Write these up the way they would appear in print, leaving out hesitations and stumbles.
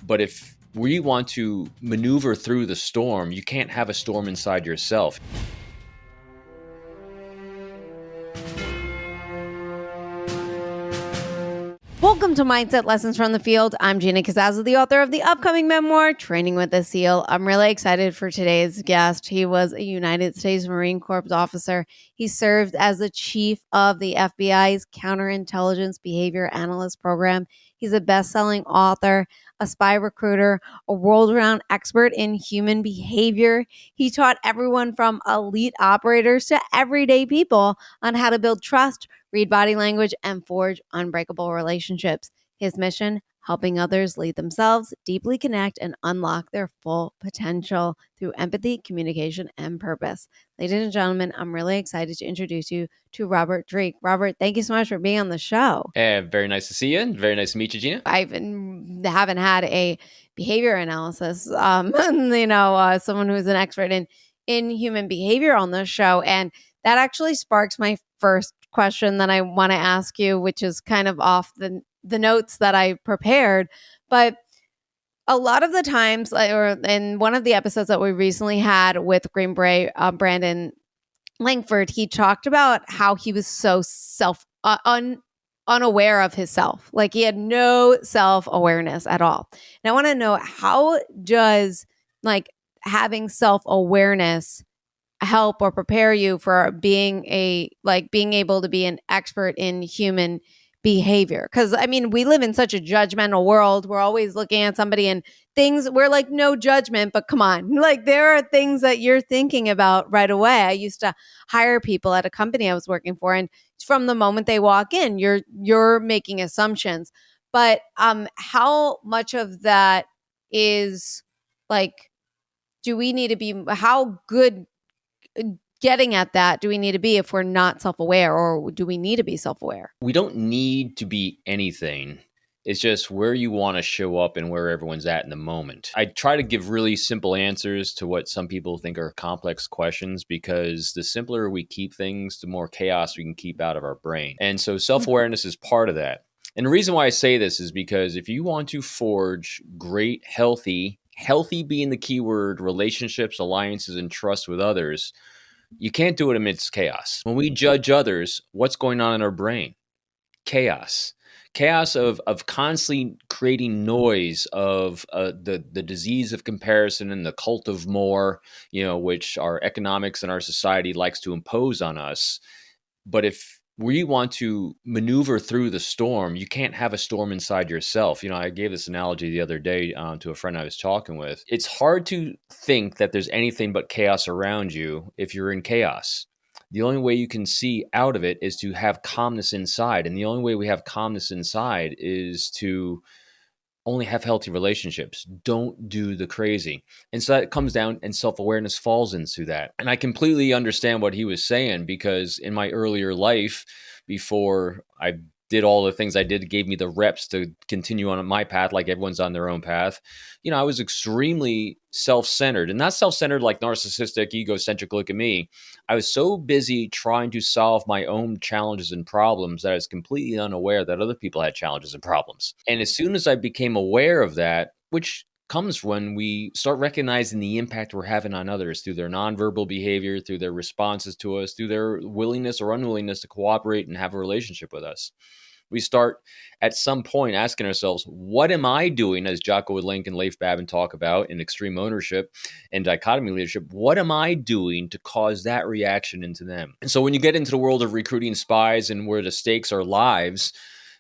But if we want to maneuver through the storm, you can't have a storm inside yourself. Welcome to Mindset Lessons from the Field. I'm Gina Casazza, the author of the upcoming memoir, Training with a SEAL. I'm really excited for today's guest. He was a United States Marine Corps officer. He served as the chief of the FBI's counterintelligence behavior analyst program. He's a best-selling author, a spy recruiter, a world-renowned expert in human behavior. He taught everyone from elite operators to everyday people on how to build trust, read body language, and forge unbreakable relationships. His mission, helping others lead themselves, deeply connect, and unlock their full potential through empathy, communication, and purpose. Ladies and gentlemen, I'm really excited to introduce you to Robin Dreeke. Robert, thank you so much for being on the show. Very nice to see you. Very nice to meet you, Gina. I haven't had a behavior analysis, someone who's an expert in human behavior on this show. And that actually sparks my first question that I want to ask you, which is kind of off the notes that I prepared. But a lot of the times, or in one of the episodes that we recently had with Green Beret, Brandon Langford, he talked about how he was so unaware of himself. Like he had no self-awareness at all. And I want to know, how does having self-awareness help or prepare you for being able to be an expert in human behavior? Because I mean, we live in such a judgmental world. We're always looking at somebody and things, we're like, no judgment, but come on, like there are things that you're thinking about right away. I used to hire people at a company I was working for, and from the moment they walk in, you're making assumptions. But how much of that is do we need to be, how good getting at that do we need to be if we're not self-aware, or do we need to be self-aware? We don't need to be anything. It's just where you want to show up and where everyone's at in the moment. I try to give really simple answers to what some people think are complex questions, because the simpler we keep things, the more chaos we can keep out of our brain. And so self-awareness is part of that. And the reason why I say this is because if you want to forge great, healthy being the key word, relationships, alliances, and trust with others, you can't do it amidst chaos. When we judge others, what's going on in our brain? Chaos of constantly creating noise, of the disease of comparison and the cult of more, which our economics and our society likes to impose on us. But if we want to maneuver through the storm, you can't have a storm inside yourself. I gave this analogy the other day to a friend I was talking with. It's hard to think that there's anything but chaos around you if you're in chaos. The only way you can see out of it is to have calmness inside. And the only way we have calmness inside is to only have healthy relationships. Don't do the crazy. And so that comes down, and self-awareness falls into that. And I completely understand what he was saying, because in my earlier life, before I did all the things I did, gave me the reps to continue on my path, like everyone's on their own path. I was extremely self-centered, and not self-centered like narcissistic, egocentric, look at me. I was so busy trying to solve my own challenges and problems that I was completely unaware that other people had challenges and problems. And as soon as I became aware of that, which comes when we start recognizing the impact we're having on others through their nonverbal behavior, through their responses to us, through their willingness or unwillingness to cooperate and have a relationship with us. We start at some point asking ourselves, what am I doing, as Jocko Willink and Leif Babin talk about in Extreme Ownership and Dichotomy Leadership, what am I doing to cause that reaction into them? And so when you get into the world of recruiting spies and where the stakes are lives,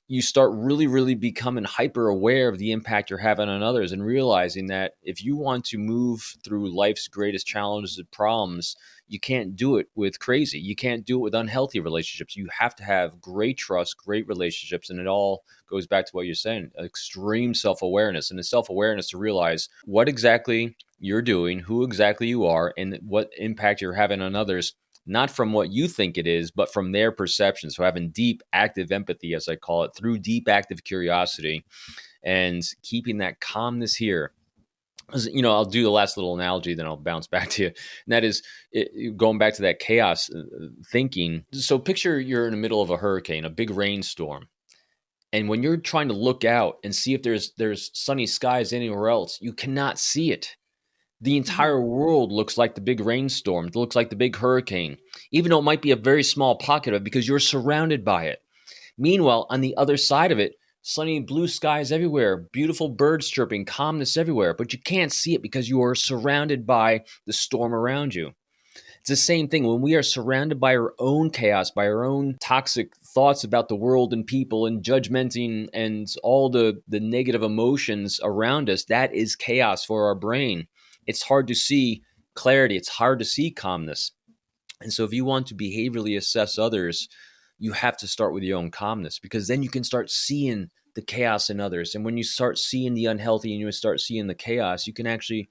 you start really, really becoming hyper aware of the impact you're having on others, and realizing that if you want to move through life's greatest challenges and problems, you can't do it with crazy. You can't do it with unhealthy relationships. You have to have great trust, great relationships. And it all goes back to what you're saying, extreme self-awareness. And the self-awareness to realize what exactly you're doing, who exactly you are, and what impact you're having on others, not from what you think it is, but from their perception. So having deep, active empathy, as I call it, through deep, active curiosity, and keeping that calmness here. I'll do the last little analogy, then I'll bounce back to you. And that is going back to that chaos thinking. So picture you're in the middle of a hurricane, a big rainstorm, And when you're trying to look out and see if there's sunny skies anywhere else, you cannot see it. The entire world looks like the big rainstorm. It looks like the big hurricane, even though it might be a very small pocket of it because you're surrounded by it. Meanwhile, on the other side of it, sunny blue skies everywhere, beautiful birds chirping, calmness everywhere, but you can't see it because you are surrounded by the storm around you. It's the same thing when we are surrounded by our own chaos, by our own toxic thoughts about the world and people and judgmenting and all the negative emotions around us. That is chaos for our brain. It's hard to see clarity. It's hard to see calmness. And so if you want to behaviorally assess others, you have to start with your own calmness, because then you can start seeing the chaos in others. And when you start seeing the unhealthy and you start seeing the chaos, you can actually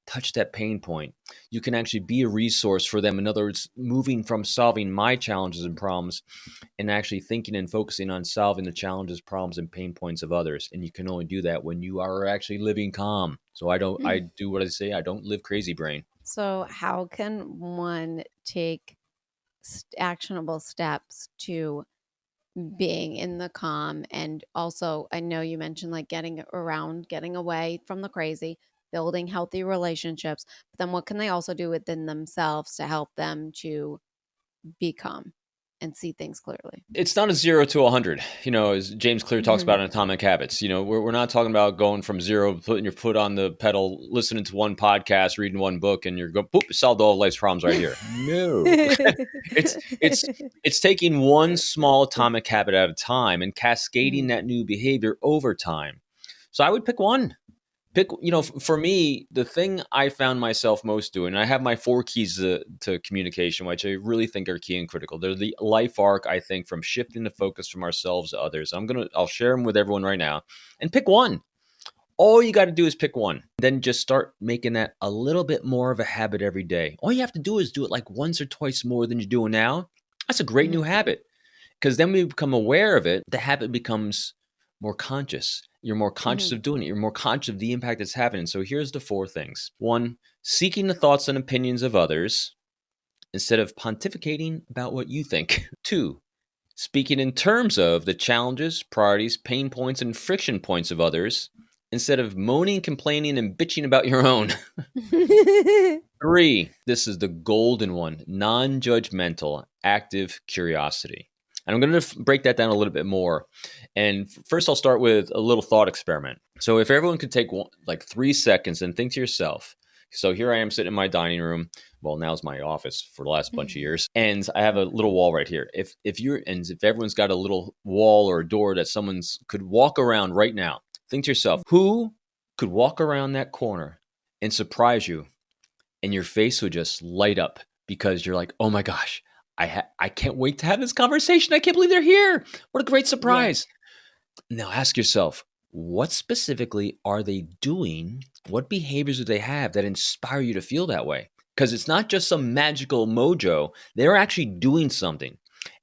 touch that pain point. You can actually be a resource for them. In other words, moving from solving my challenges and problems and actually thinking and focusing on solving the challenges, problems, and pain points of others. And you can only do that when you are actually living calm. So I do what I say. I don't live crazy brain. So how can one take actionable steps to being in the calm? And also, I know you mentioned like getting away from the crazy, building healthy relationships, but then what can they also do within themselves to help them to be calm and see things clearly? It's not a 0 to 100, as James Clear talks about in Atomic Habits. We're not talking about going from zero, putting your foot on the pedal, listening to one podcast, reading one book, and you're going, boop, solved all of life's problems right here. No, it's taking one small atomic habit at a time and cascading that new behavior over time. So I would pick one. For me, the thing I found myself most doing, and I have my 4 keys to communication, which I really think are key and critical. They're the life arc, I think, from shifting the focus from ourselves to others. I'll share them with everyone right now, and pick one. All you got to do is pick one. Then just start making that a little bit more of a habit every day. All you have to do is do it like once or twice more than you're doing now. That's a great new habit, because then we become aware of it. The habit becomes more conscious. You're more conscious of doing it. You're more conscious of the impact it's having. So here's the 4 things. 1, seeking the thoughts and opinions of others instead of pontificating about what you think. 2, speaking in terms of the challenges, priorities, pain points, and friction points of others instead of moaning, complaining, and bitching about your own. 3, this is the golden one, non-judgmental, active curiosity. And I'm going to break that down a little bit more. And first, I'll start with a little thought experiment. So if everyone could take 3 seconds and think to yourself, so here I am sitting in my dining room. Well, now it's my office for the last bunch of years. And I have a little wall right here. If everyone's got a little wall or a door that someone's could walk around right now, think to yourself, who could walk around that corner and surprise you? And your face would just light up because you're like, oh my gosh, I can't wait to have this conversation. I can't believe they're here. What a great surprise. Yeah. Now ask yourself, what specifically are they doing? What behaviors do they have that inspire you to feel that way? Because it's not just some magical mojo. They're actually doing something.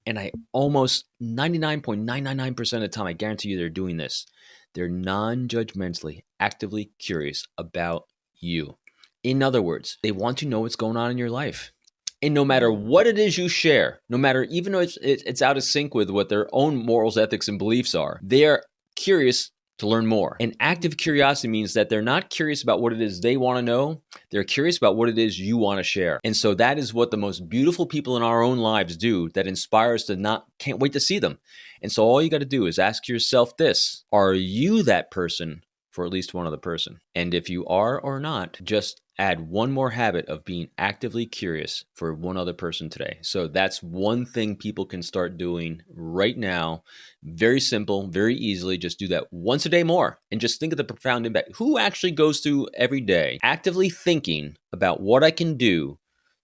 And I almost 99.999% of the time, I guarantee you they're doing this. They're non-judgmentally, actively curious about you. In other words, they want to know what's going on in your life. And no matter what it is you share, no matter, even though it's out of sync with what their own morals, ethics, and beliefs are, they are curious to learn more. And active curiosity means that they're not curious about what it is they want to know. They're curious about what it is you want to share. And so that is what the most beautiful people in our own lives do that inspires to can't wait to see them. And so all you got to do is ask yourself this: are you that person for at least one other person? And if you are or not, just add one more habit of being actively curious for one other person today. So that's one thing people can start doing right now. Very simple, very easily. Just do that once a day more and just think of the profound impact. Who actually goes through every day actively thinking about what I can do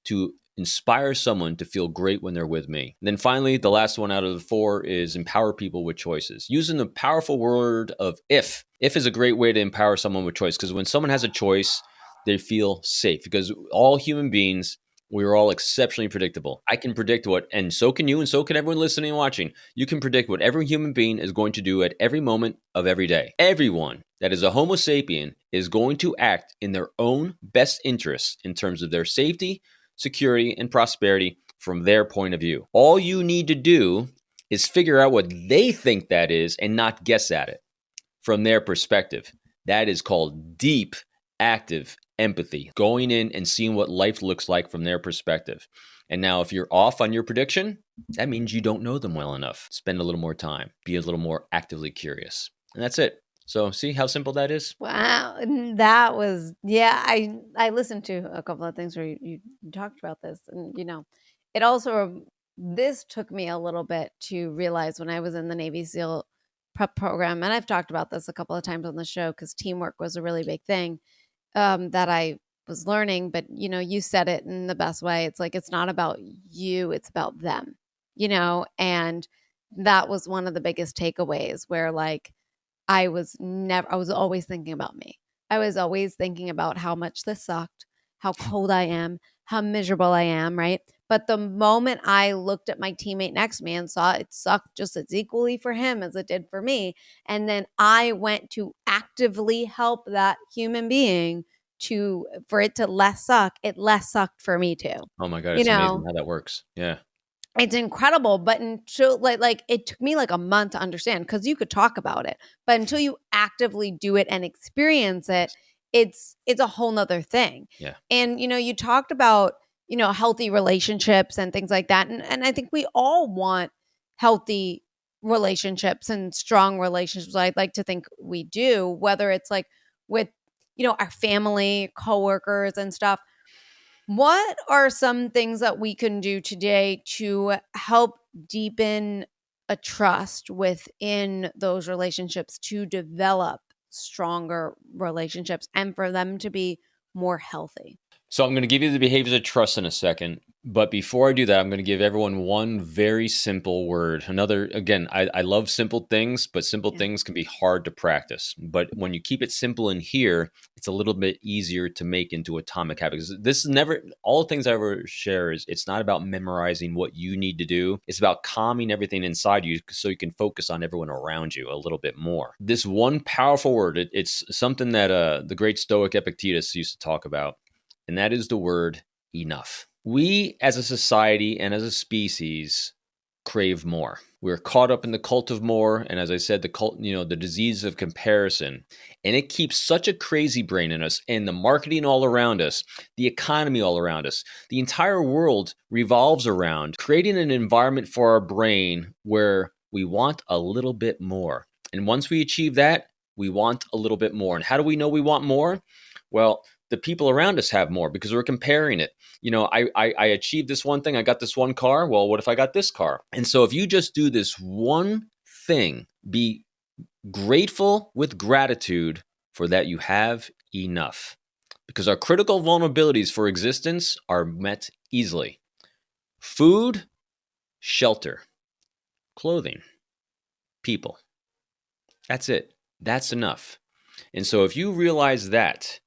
to inspire someone to feel great when they're with me? And then finally, the last one out of the 4 is empower people with choices. Using the powerful word of if. If is a great way to empower someone with choice, because when someone has a choice, they feel safe, because all human beings, we're all exceptionally predictable. I can predict and so can you, and so can everyone listening and watching. You can predict what every human being is going to do at every moment of every day. Everyone that is a Homo sapien is going to act in their own best interests in terms of their safety, security, and prosperity from their point of view. All you need to do is figure out what they think that is and not guess at it from their perspective. That is called deep, active empathy, going in and seeing what life looks like from their perspective. And now if you're off on your prediction, that means you don't know them well enough. Spend a little more time, be a little more actively curious. And that's it. So see how simple that is? Wow. That was, yeah, I listened to a couple of things where you talked about this. And, it also, this took me a little bit to realize when I was in the Navy SEAL prep program, and I've talked about this a couple of times on the show because teamwork was a really big thing that I was learning. But, you said it in the best way. It's like, it's not about you, it's about them, and that was one of the biggest takeaways where like, I was always thinking about me. I was always thinking about how much this sucked, how cold I am, how miserable I am, right? But the moment I looked at my teammate next to me and saw it sucked just as equally for him as it did for me, and then I went to actively help that human being for it to less suck, it less sucked for me too. Oh my God, it's amazing how that works. Yeah. It's incredible, but until like it took me like a month to understand because you could talk about it, but until you actively do it and experience it, it's a whole nother thing. Yeah. And you talked about healthy relationships and things like that, and I think we all want healthy relationships and strong relationships. I'd like to think we do, whether it's like with our family, coworkers, and stuff. What are some things that we can do today to help deepen a trust within those relationships to develop stronger relationships and for them to be more healthy? So I'm going to give you the behaviors of trust in a second. But before I do that, I'm going to give everyone one very simple word. Again, I love simple things, but simple things can be hard to practice. But when you keep it simple in here, it's a little bit easier to make into atomic habits. This is never, all the things I ever share is it's not about memorizing what you need to do. It's about calming everything inside you so you can focus on everyone around you a little bit more. This one powerful word, it's something that the great Stoic Epictetus used to talk about, and that is the word enough. We as a society and as a species crave more. We're caught up in the cult of more. And as I said, the disease of comparison. And it keeps such a crazy brain in us, and the marketing all around us, the economy all around us. The entire world revolves around creating an environment for our brain where we want a little bit more. And once we achieve that, we want a little bit more. And how do we know we want more? Well, the people around us have more because we're comparing it. I achieved this one thing. I got this one car. Well, what if I got this car? And so if you just do this one thing, be grateful with gratitude for that you have enough, because our critical vulnerabilities for existence are met easily. Food, shelter, clothing, people. That's it. That's enough. And so if you realize that,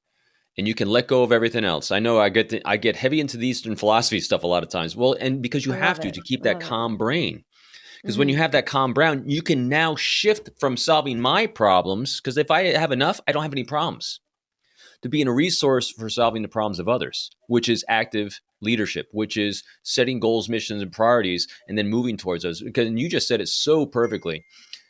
and you can let go of everything else. I know I get heavy into the Eastern philosophy stuff a lot of times. Well, and because you have to keep that calm brain. Because when you have that calm brain, you can now shift from solving my problems. Because if I have enough, I don't have any problems. To being a resource for solving the problems of others, which is active leadership, which is setting goals, missions, and priorities, and then moving towards those. Because you just said it so perfectly.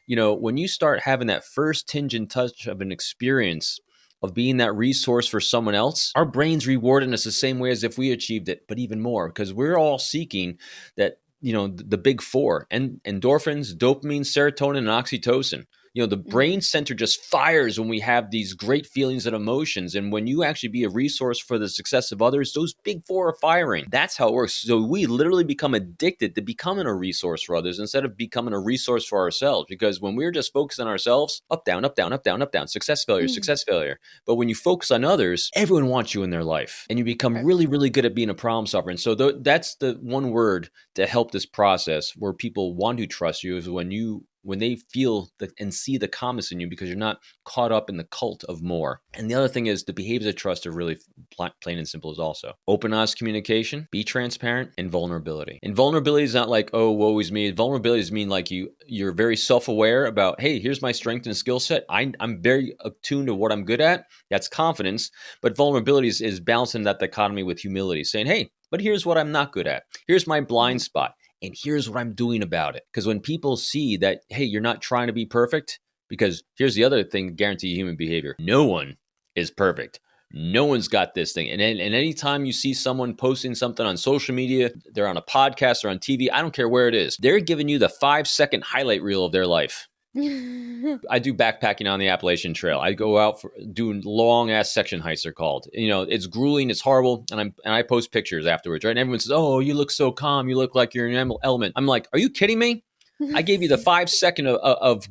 When you start having that first tinge and touch of an experience of being that resource for someone else, our brain's rewarding us the same way as if we achieved it, but even more, because we're all seeking that, the big four, and endorphins, dopamine, serotonin, and oxytocin. The brain center just fires when we have these great feelings and emotions. And when you actually be a resource for the success of others, those big four are firing. That's how it works. So we literally become addicted to becoming a resource for others instead of becoming a resource for ourselves. Because when we're just focused on ourselves, up, down, up, down, up, down, up, down, success, failure, success, failure. But when you focus on others, everyone wants you in their life. And you become really, really good at being a problem solver. And so that's the one word to help this process where people want to trust you, is when they feel and see the calmness in you, because you're not caught up in the cult of more. And the other thing is the behaviors of trust are really plain and simple as also. Open, honest communication, be transparent, and vulnerability. And vulnerability is not like, oh, woe is me. Vulnerabilities mean like you're very self-aware about, hey, here's my strength and skill set. I'm very attuned to what I'm good at. That's confidence. But vulnerability is balancing that dichotomy with humility, saying, hey, but here's what I'm not good at. Here's my blind spot. And here's what I'm doing about it. Because when people see that, hey, you're not trying to be perfect, because here's the other thing, guarantee human behavior. No one is perfect. No one's got this thing. And anytime you see someone posting something on social media, they're on a podcast or on TV, I don't care where it is, they're giving you the 5-second highlight reel of their life. I do backpacking on the Appalachian Trail. I go out for doing long ass section hikes, they're called. It's grueling, it's horrible, and I post pictures afterwards, right? And everyone says, "Oh, you look so calm. You look like you're in an element." I'm like, "Are you kidding me? I gave you the 5 second of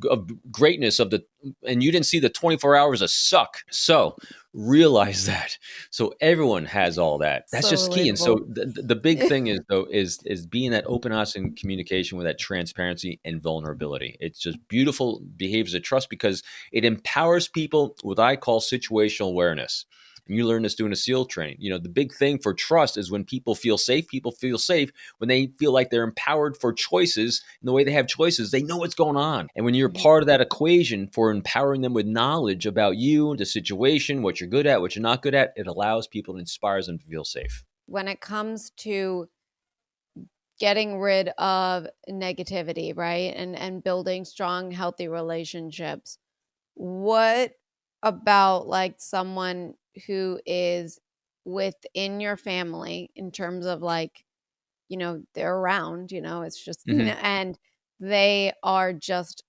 greatness and you didn't see the 24 hours of suck." So realize that. So everyone has all that. That's So just key. And so relatable. the big thing is though is being that open, honest, and communication with that transparency and vulnerability. It's just beautiful behaviors of trust because it empowers people with what I call situational awareness. And you learn this doing a SEAL training. The big thing for trust is when people feel safe when they feel like they're empowered for choices. And the way they have choices, they know what's going on. And when you're part of that equation for empowering them with knowledge about you, the situation, what you're good at, what you're not good at, it allows people and inspires them to feel safe. When it comes to getting rid of negativity, right? And building strong, healthy relationships, what about like someone who is within your family in terms of like, they're around, it's just, and they are just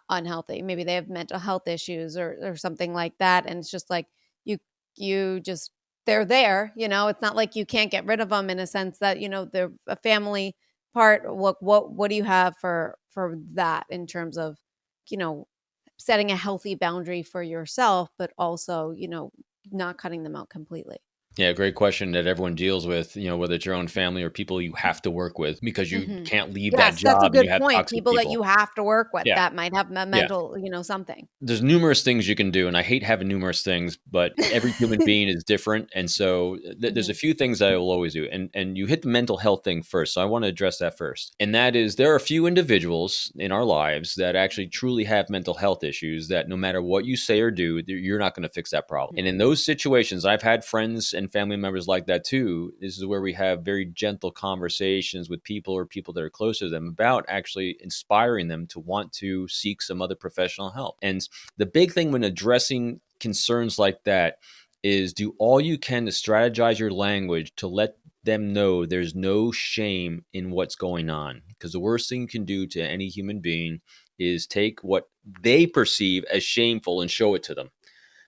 unhealthy. Maybe they have mental health issues or something like that. And it's just like, you just, they're there, it's not like you can't get rid of them in a sense that, they're a family part. What do you have for that in terms of, setting a healthy boundary for yourself, but also, not cutting them out completely? Yeah, great question that everyone deals with, whether it's your own family or people you have to work with because you can't leave that job. That's a and good you have point. toxic People that you have to work with that might have mental, something. There's numerous things you can do, and I hate having numerous things, but every human being is different. And so there's a few things I will always do. And you hit the mental health thing first. So I want to address that first. And that is there are a few individuals in our lives that actually truly have mental health issues that no matter what you say or do, you're not going to fix that problem. And in those situations, I've had friends and family members like that too. This is where we have very gentle conversations with people or people that are close to them about actually inspiring them to want to seek some other professional help. And the big thing when addressing concerns like that is do all you can to strategize your language to let them know there's no shame in what's going on. Because the worst thing you can do to any human being is take what they perceive as shameful and show it to them.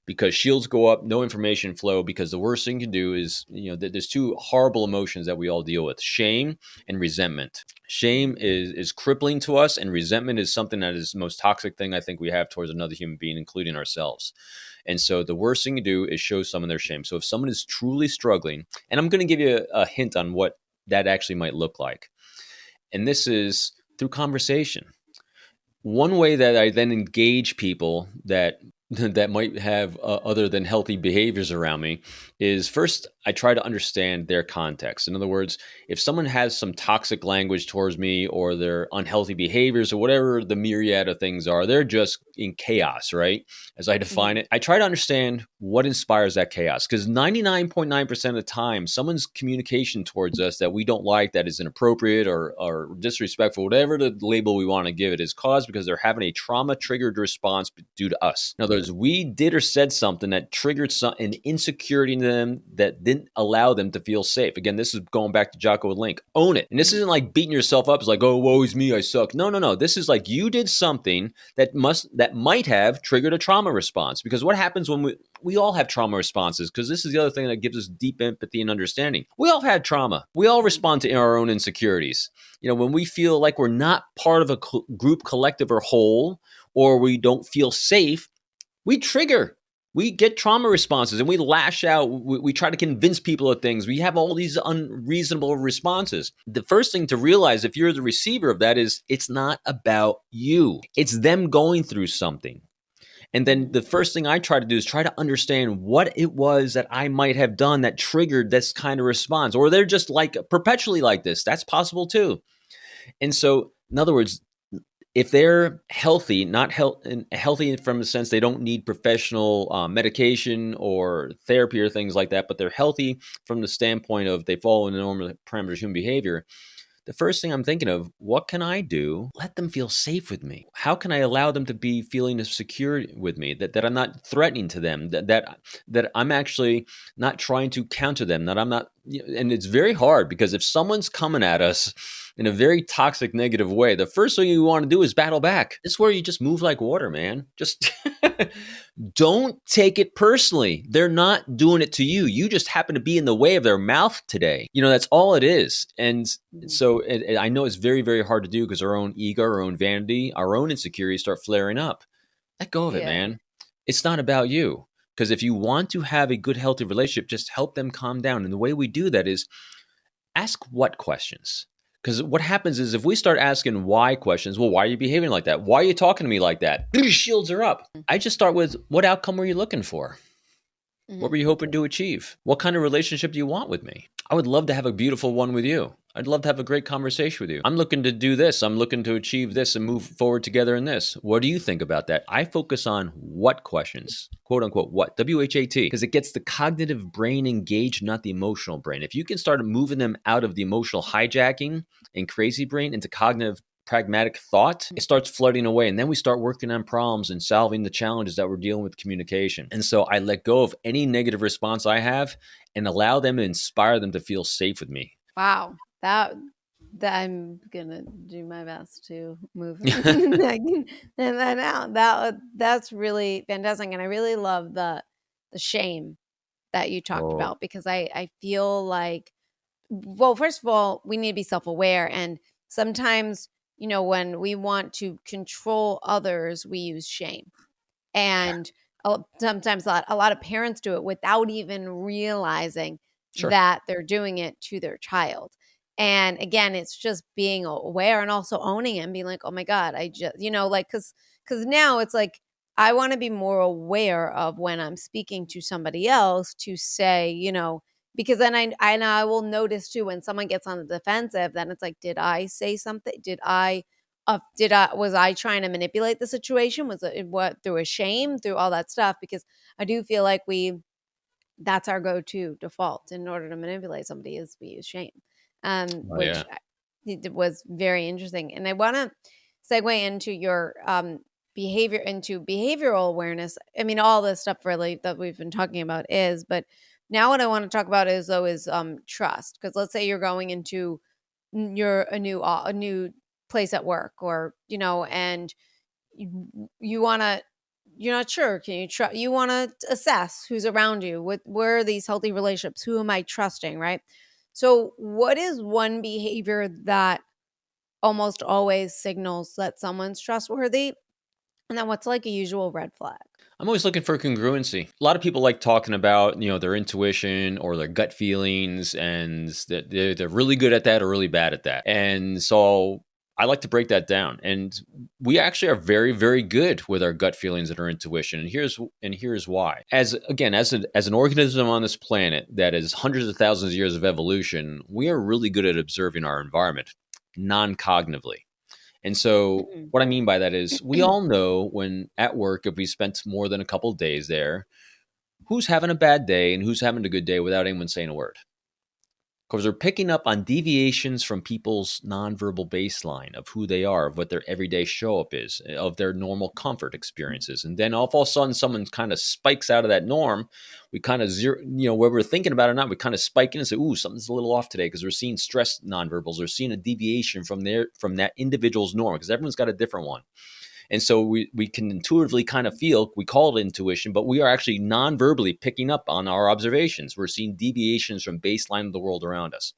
Because shields go up, no information flow, because the worst thing you can do is, there's two horrible emotions that we all deal with, shame and resentment. Shame is crippling to us, and resentment is something that is the most toxic thing I think we have towards another human being, including ourselves. And so the worst thing to do is show someone their shame. So if someone is truly struggling, and I'm going to give you a hint on what that actually might look like. And this is through conversation. One way that I then engage people that might have other than healthy behaviors around me is first, I try to understand their context. In other words, if someone has some toxic language towards me or their unhealthy behaviors or whatever the myriad of things are, they're just in chaos, right? As I define it, I try to understand what inspires that chaos because 99.9% of the time, someone's communication towards us that we don't like, that is inappropriate or disrespectful, whatever the label we want to give it, is caused because they're having a trauma-triggered response due to us. In other words, we did or said something that triggered an insecurity in them that didn't allow them to feel safe. Again, this is going back to Jocko Willink. Own it. And this isn't like beating yourself up. It's like, oh, woe is me, I suck. No. This is like you did something that might have triggered a trauma response. Because what happens when we all have trauma responses? Because this is the other thing that gives us deep empathy and understanding. We all have had trauma. We all respond to our own insecurities. When we feel like we're not part of a group, collective, or whole, or we don't feel safe, we trigger. We get trauma responses and we lash out. We try to convince people of things. We have all these unreasonable responses. The first thing to realize if you're the receiver of that is it's not about you. It's them going through something. And then the first thing I try to do is try to understand what it was that I might have done that triggered this kind of response. Or they're just like perpetually like this. That's possible too. And so, in other words, if they're healthy, not healthy from the sense they don't need professional medication or therapy or things like that, but they're healthy from the standpoint of they follow the normal parameters of human behavior, the first thing I'm thinking of, what can I do? Let them feel safe with me. How can I allow them to be feeling secure with me, that I'm not threatening to them, that I'm actually not trying to counter them, that I'm not, and it's very hard because if someone's coming at us in a very toxic, negative way, the first thing you want to do is battle back. This is where you just move like water, man. Just don't take it personally. They're not doing it to you. You just happen to be in the way of their mouth today. That's all it is. And so I know it's very, very hard to do because our own ego, our own vanity, our own insecurities start flaring up. Let go of it, man. It's not about you. Because if you want to have a good, healthy relationship, just help them calm down. And the way we do that is ask what questions. Because what happens is if we start asking why questions, well, why are you behaving like that? Why are you talking to me like that? Shields are up. I just start with, what outcome were you looking for? What were you hoping to achieve? What kind of relationship do you want with me? I would love to have a beautiful one with you. I'd love to have a great conversation with you. I'm looking to do this. I'm looking to achieve this and move forward together in this. What do you think about that? I focus on what questions, quote unquote, what, W-H-A-T, because it gets the cognitive brain engaged, not the emotional brain. If you can start moving them out of the emotional hijacking and crazy brain into cognitive pragmatic thought, it starts flooding away. And then we start working on problems and solving the challenges that we're dealing with communication. And so I let go of any negative response I have and allow them to inspire them to feel safe with me. Wow. That I'm gonna do my best to move that out. That's really fantastic, and I really love the shame that you talked about, because I feel like, well, first of all, we need to be self-aware, and sometimes when we want to control others, we use shame, and sometimes a lot of parents do it without even realizing that they're doing it to their child. And again, it's just being aware and also owning it and being like, oh my God, I just, because now it's like, I want to be more aware of when I'm speaking to somebody else to say, because then I will notice too, when someone gets on the defensive, then it's like, did I say something? Was I trying to manipulate the situation? Was it through a shame, through all that stuff? Because I do feel like that's our go-to default in order to manipulate somebody, is we use shame. Which was very interesting. And I want to segue into your behavioral awareness. I mean, all this stuff really that we've been talking about but now what I want to talk about is trust. Because let's say you're going into a new place at work, or and you want to. You're not sure. Can you trust? You want to assess who's around you. Where are these healthy relationships? Who am I trusting? Right. So what is one behavior that almost always signals that someone's trustworthy? And then what's like a usual red flag? I'm always looking for congruency. A lot of people like talking about, their intuition or their gut feelings, and they're really good at that or really bad at that. And so I like to break that down. And we actually are very, very good with our gut feelings and our intuition. And here's why. As an organism on this planet that is hundreds of thousands of years of evolution, we are really good at observing our environment non-cognitively. And so what I mean by that is we all know when at work, if we spent more than a couple of days there, who's having a bad day and who's having a good day without anyone saying a word. Because they're picking up on deviations from people's nonverbal baseline of who they are, of what their everyday show up is, of their normal comfort experiences. And then all of a sudden, someone kind of spikes out of that norm. We kind of whether we're thinking about it or not, we kind of spike in and say, ooh, something's a little off today, because we're seeing stress nonverbals. We're seeing a deviation from that individual's norm, because everyone's got a different one. And so we can intuitively kind of feel, we call it intuition, but we are actually non-verbally picking up on our observations. We're seeing deviations from baseline of the world around us.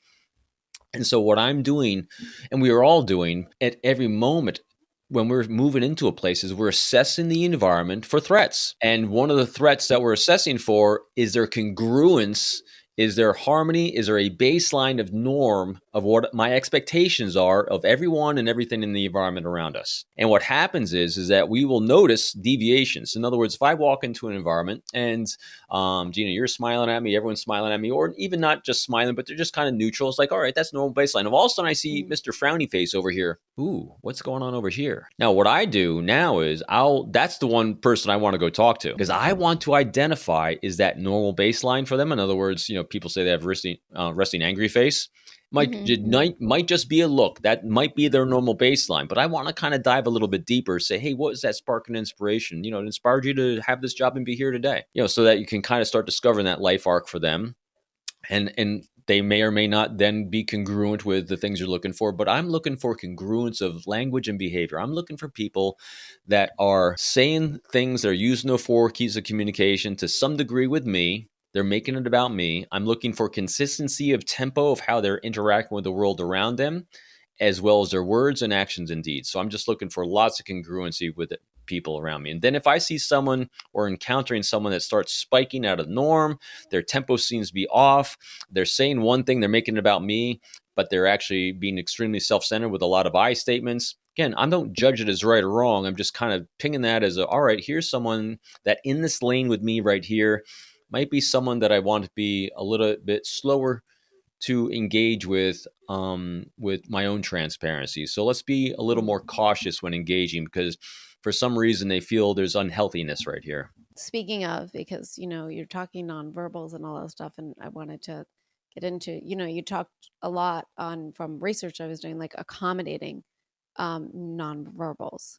And so what I'm doing, and we are all doing at every moment when we're moving into a place, is we're assessing the environment for threats. And one of the threats that we're assessing for is their congruence. Is there harmony? Is there a baseline of norm of what my expectations are of everyone and everything in the environment around us? And what happens is that we will notice deviations. In other words, if I walk into an environment and, Gina, you're smiling at me, everyone's smiling at me, or even not just smiling, but they're just kind of neutral. It's like, all right, that's normal baseline. If all of a sudden I see Mr. Frowny Face over here, ooh, what's going on over here? Now, what I do now is that's the one person I want to go talk to, because I want to identify, is that normal baseline for them? In other words, people say they have resting angry face. Mm-hmm. Might just be a look. That might be their normal baseline. But I want to kind of dive a little bit deeper, say, hey, what is that spark and inspiration? It inspired you to have this job and be here today. So that you can kind of start discovering that life arc for them. And they may or may not then be congruent with the things you're looking for. But I'm looking for congruence of language and behavior. I'm looking for people that are saying things, they're using the 4 keys of communication to some degree with me. They're making it about me. I'm looking for consistency of tempo of how they're interacting with the world around them, as well as their words and actions and deeds. So I'm just looking for lots of congruency with people around me. And then if I see someone or encountering someone that starts spiking out of the norm, their tempo seems to be off, they're saying one thing, they're making it about me, but they're actually being extremely self-centered with a lot of I statements. Again, I don't judge it as right or wrong. I'm just kind of pinging that as all right, here's someone that in this lane with me right here might be someone that I want to be a little bit slower to engage with my own transparency. So let's be a little more cautious when engaging, because for some reason they feel there's unhealthiness right here. Speaking of, because you're talking nonverbals and all that stuff, and I wanted to get into, you talked a lot from research I was doing, like accommodating nonverbals,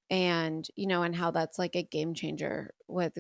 and and how that's like a game changer with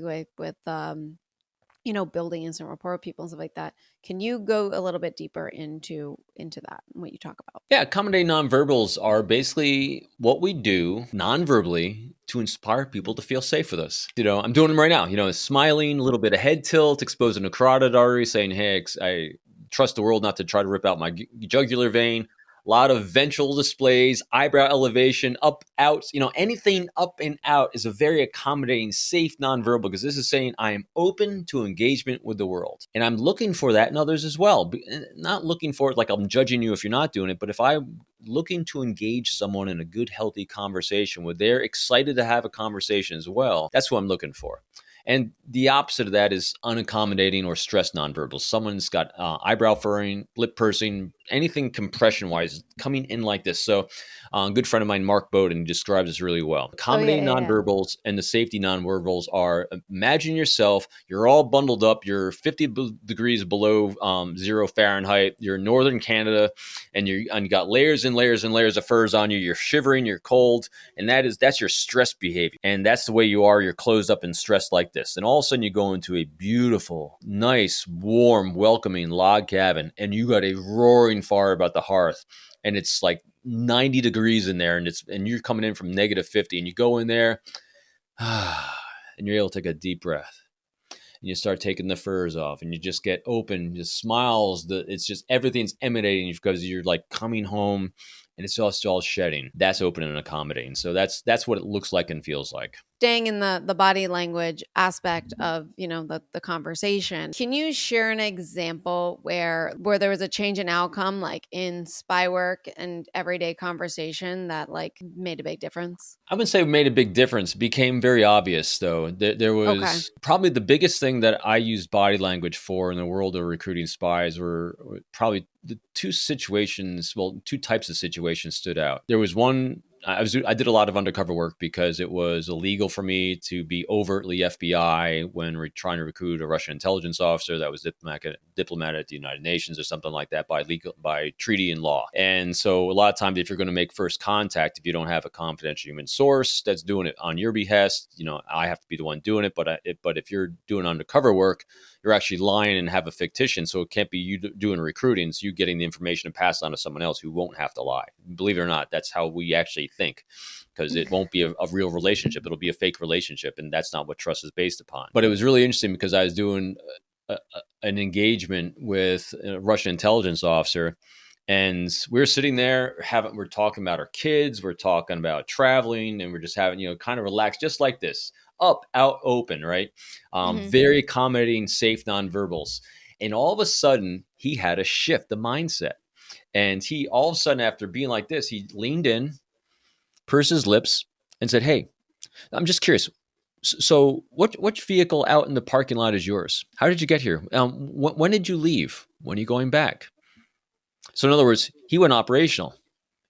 building instant rapport with people and stuff like that. Can you go a little bit deeper into that and what you talk about? Yeah, accommodating nonverbals are basically what we do nonverbally to inspire people to feel safe with us. I'm doing them right now. Smiling, a little bit of head tilt, exposing a carotid artery, saying, hey, I trust the world not to try to rip out my jugular vein. A lot of ventral displays, eyebrow elevation, up, out, anything up and out is a very accommodating, safe nonverbal, because this is saying I am open to engagement with the world. And I'm looking for that in others as well. Not looking for it like I'm judging you if you're not doing it, but if I'm looking to engage someone in a good, healthy conversation where they're excited to have a conversation as well, that's what I'm looking for. And the opposite of that is unaccommodating or stress nonverbals. Someone's got eyebrow furrowing, lip pursing, anything compression-wise coming in like this. So a good friend of mine, Mark Bowden, describes this really well. Accommodating nonverbals and the safety nonverbals are, imagine yourself, you're all bundled up, you're 50 degrees below 0 Fahrenheit, you're in northern Canada, and you got layers and layers and layers of furs on you, you're shivering, you're cold, and that's your stress behavior. And that's the way you are, you're closed up and stressed like this. And all of a sudden you go into a beautiful, nice, warm, welcoming log cabin, and you got a roaring fire about the hearth, and it's like 90 degrees in there, and you're coming in from -50, and you go in there and you're able to take a deep breath, and you start taking the furs off, and you just get open, just smiles, it's just everything's emanating because you're like coming home, and it's just all shedding. That's open and accommodating. So that's what it looks like and feels like. Staying in the body language aspect of the conversation, can you share an example where there was a change in outcome, like in spy work and everyday conversation, that like made a big difference? I wouldn't say it made a big difference. It became very obvious, though. There was probably the biggest thing that I used body language for in the world of recruiting spies were probably the two types of situations stood out. There was one, I did a lot of undercover work because it was illegal for me to be overtly FBI when we're trying to recruit a Russian intelligence officer that was diplomat at the United Nations or something like that by treaty and law. And so a lot of times, if you're going to make first contact, if you don't have a confidential human source that's doing it on your behest, I have to be the one doing it. But if you're doing undercover work, you're actually lying and have a fictitious, so it can't be you doing recruiting. It's you getting the information and pass on to someone else who won't have to lie. Believe it or not, that's how we actually think, because it won't be a real relationship. It'll be a fake relationship, and that's not what trust is based upon. But it was really interesting because I was doing an engagement with a Russian intelligence officer, and we're sitting there, we're talking about our kids, we're talking about traveling, and we're just having, kind of relaxed, just like this. Up, out, open, right? Very accommodating, safe nonverbals. And all of a sudden, he had a shift, the mindset. And he, all of a sudden, after being like this, he leaned in, pursed his lips, and said, hey, I'm just curious. So which vehicle out in the parking lot is yours? How did you get here? When did you leave? When are you going back? So in other words, he went operational.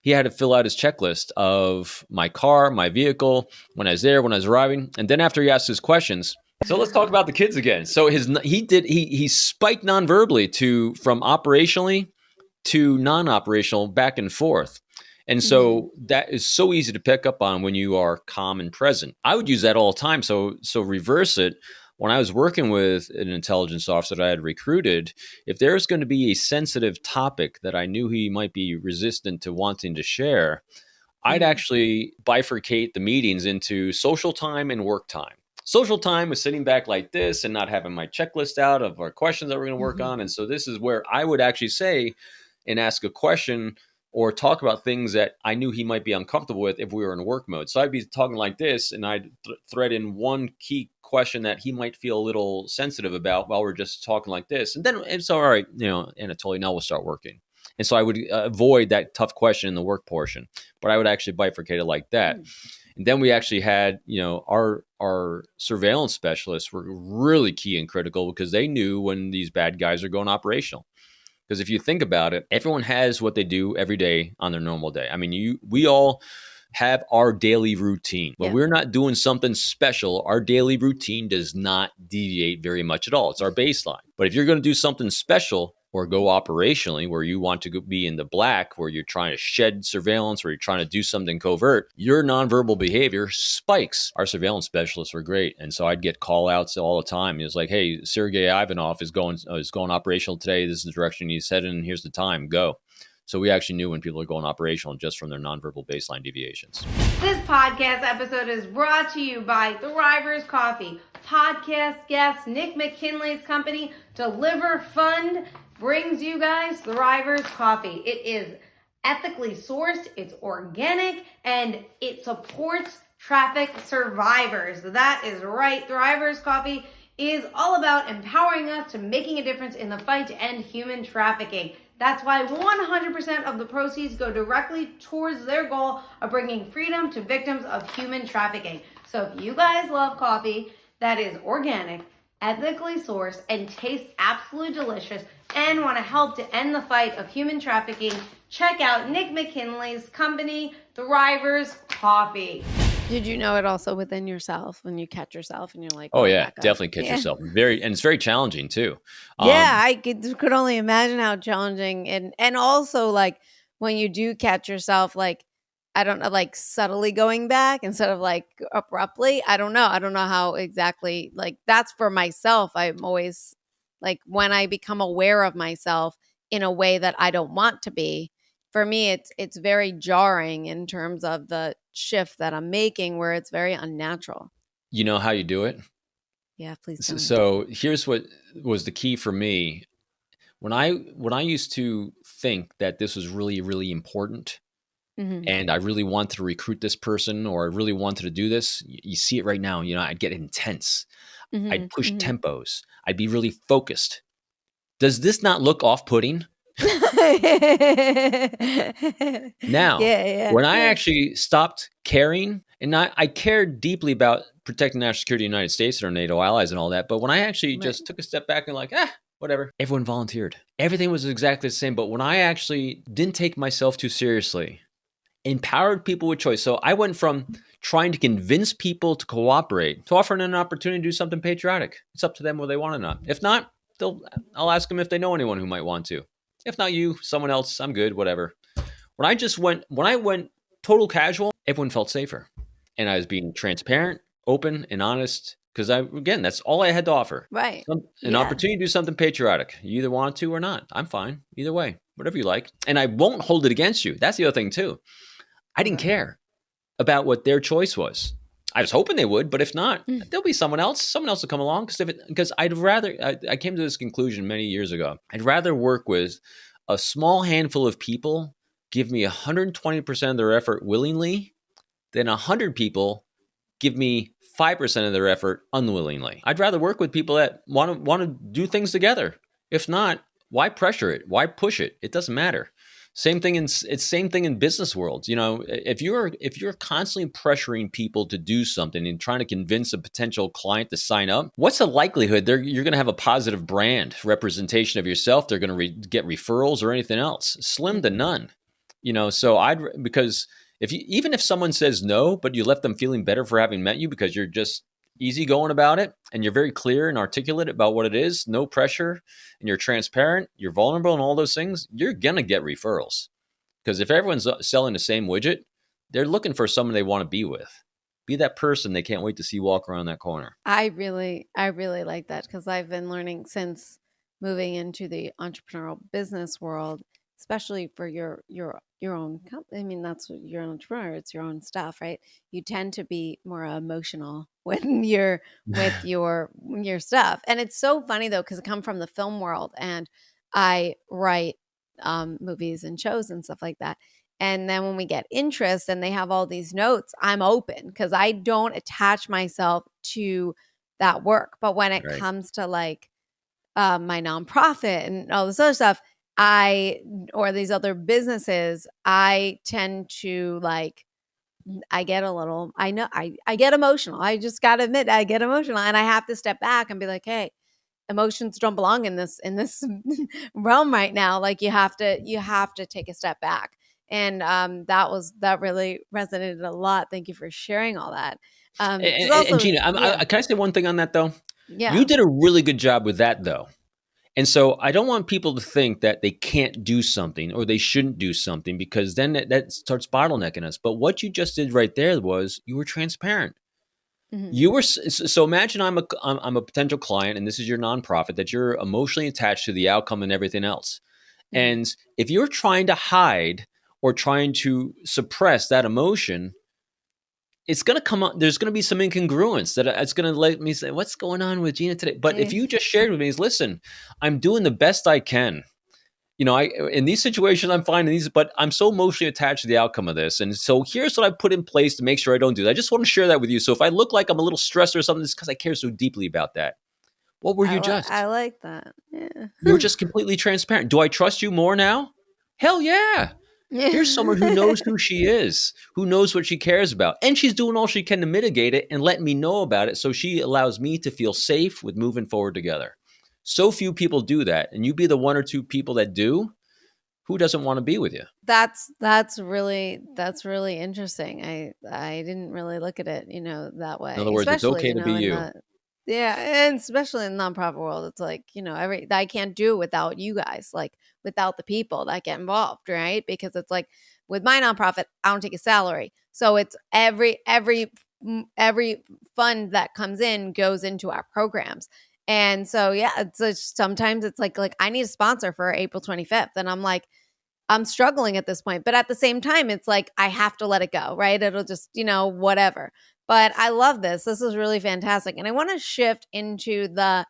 He had to fill out his checklist of my car, my vehicle, when I was there, when I was arriving. And then after he asked his questions, So let's talk about the kids again. So he spiked non-verbally from operationally to non-operational back and forth. And so that is so easy to pick up on when you are calm and present. I would use that all the time. So reverse it. When I was working with an intelligence officer that I had recruited, if there's going to be a sensitive topic that I knew he might be resistant to wanting to share, I'd actually bifurcate the meetings into social time and work time. Social time was sitting back like this and not having my checklist out of our questions that we're going to work on. And so this is where I would actually say and ask a question or talk about things that I knew he might be uncomfortable with if we were in work mode. So I'd be talking like this, and I'd thread in one key question that he might feel a little sensitive about while we're just talking like this. And then it's all right, Anatoly, now we'll start working. And so I would avoid that tough question in the work portion, but I would actually bifurcate it like that. And then we actually had, our surveillance specialists were really key and critical because they knew when these bad guys are going operational. Because if you think about it, everyone has what they do every day on their normal day. I mean, we all have our daily routine. When we're not doing something special, our daily routine does not deviate very much at all. It's our baseline. But if you're going to do something special or go operationally where you want to be in the black, where you're trying to shed surveillance, where you're trying to do something covert, your nonverbal behavior spikes. Our surveillance specialists were great. And so I'd get call outs all the time. It was like, hey, Sergei Ivanov is going operational today. This is the direction he's heading. And here's the time. Go. So we actually knew when people are going operational just from their nonverbal baseline deviations. This podcast episode is brought to you by Thrivers Coffee. Podcast guest Nick McKinley's company, Deliver Fund, brings you guys Thrivers Coffee. It is ethically sourced, it's organic, and it supports traffic survivors. That is right. Thrivers Coffee is all about empowering us to making a difference in the fight to end human trafficking. That's why 100% of the proceeds go directly towards their goal of bringing freedom to victims of human trafficking. So if you guys love coffee that is organic, ethically sourced, and tastes absolutely delicious, and want to help to end the fight of human trafficking, check out Nick McKinley's company, Thrivers Coffee. Did you know it also within yourself when you catch yourself and you're like, oh yeah, definitely catch yourself. And it's very challenging too. I could only imagine how challenging. And also like when you do catch yourself, like, I don't know, like subtly going back instead of like abruptly. I don't know how exactly, like that's for myself. I'm always like when I become aware of myself in a way that I don't want to be, for me, it's very jarring in terms of the shift that I'm making where it's very unnatural. You know how you do it? Yeah, please tell me. So here's what was the key for me. When I used to think that this was really, really important and I really wanted to recruit this person or I really wanted to do this, you see it right now, I'd get intense. I'd push tempos. I'd be really focused. Does this not look off-putting? Now, when I actually stopped caring, and I cared deeply about protecting national security of the United States and our NATO allies and all that, but when I actually just took a step back and like, whatever, everyone volunteered. Everything was exactly the same. But when I actually didn't take myself too seriously, empowered people with choice. So I went from trying to convince people to cooperate to offering an opportunity to do something patriotic. It's up to them whether they want or not. If not, I'll ask them if they know anyone who might want to. If not you, someone else, I'm good, whatever. When I went total casual, everyone felt safer. And I was being transparent, open, and honest because that's all I had to offer. Right. An opportunity to do something patriotic. You either want to or not. I'm fine. Either way, whatever you like. And I won't hold it against you. That's the other thing too. I didn't care about what their choice was. I was hoping they would, but if not, there'll be someone else. Someone else will come along because I'd rather. I came to this conclusion many years ago. I'd rather work with a small handful of people, give me 120% of their effort willingly, than 100 people give me 5% of their effort unwillingly. I'd rather work with people that want to do things together. If not, why pressure it? Why push it? It doesn't matter. Same thing in business worlds. If you're constantly pressuring people to do something and trying to convince a potential client to sign up, what's the likelihood you're going to have a positive brand representation of yourself? They're going to get referrals or anything else? Slim to none. So because even if someone says no, but you left them feeling better for having met you because you're just easy going about it, and you're very clear and articulate about what it is, no pressure, and you're transparent, you're vulnerable, and all those things, you're going to get referrals. Because if everyone's selling the same widget, they're looking for someone they want to be with. Be that person they can't wait to see walk around that corner. I really like that, because I've been learning since moving into the entrepreneurial business world, especially for your own company. I mean, that's what you're an entrepreneur. It's your own stuff, right? You tend to be more emotional when you're with your stuff. And it's so funny though, because I come from the film world and I write movies and shows and stuff like that. And then when we get interest and they have all these notes, I'm open because I don't attach myself to that work. But when it comes to like my nonprofit and all this other stuff, or these other businesses, I tend to like, I get emotional. I just got to admit, I get emotional, and I have to step back and be like, hey, emotions don't belong in this realm right now. Like you have to take a step back. And that really resonated a lot. Thank you for sharing all that. And Gina, can I say one thing on that though? Yeah. You did a really good job with that though. And so I don't want people to think that they can't do something or they shouldn't do something, because then that starts bottlenecking us. But what you just did right there was you were transparent. Mm-hmm. You were so imagine I'm a potential client and this is your nonprofit that you're emotionally attached to the outcome and everything else. Mm-hmm. And if you're trying to hide or trying to suppress that emotion, it's going to come up. There's going to be some incongruence that it's going to let me say, what's going on with Gina today? But if you just shared with me, listen, I'm doing the best I can. You know, in these situations, I'm finding these, but I'm so emotionally attached to the outcome of this. And so here's what I put in place to make sure I don't do that. I just want to share that with you. So if I look like I'm a little stressed or something, it's because I care so deeply about that. What were you just? I like that. Yeah. You were just completely transparent. Do I trust you more now? Hell yeah. Here's someone who knows who she is, who knows what she cares about. And she's doing all she can to mitigate it and letting me know about it. So she allows me to feel safe with moving forward together. So few people do that. And you be the one or two people that do. Who doesn't want to be with you? That's really interesting. I didn't really look at it, that way. In other words, it's okay to be you. Yeah, and especially in the nonprofit world, it's like, I can't do without you guys, like without the people that get involved, right? Because it's like with my nonprofit, I don't take a salary. So it's every fund that comes in goes into our programs. And so, yeah, sometimes it's like I need a sponsor for April 25th. And I'm like, I'm struggling at this point. But at the same time, it's like, I have to let it go, right? It'll just, whatever. But I love this. This is really fantastic. And I want to shift into the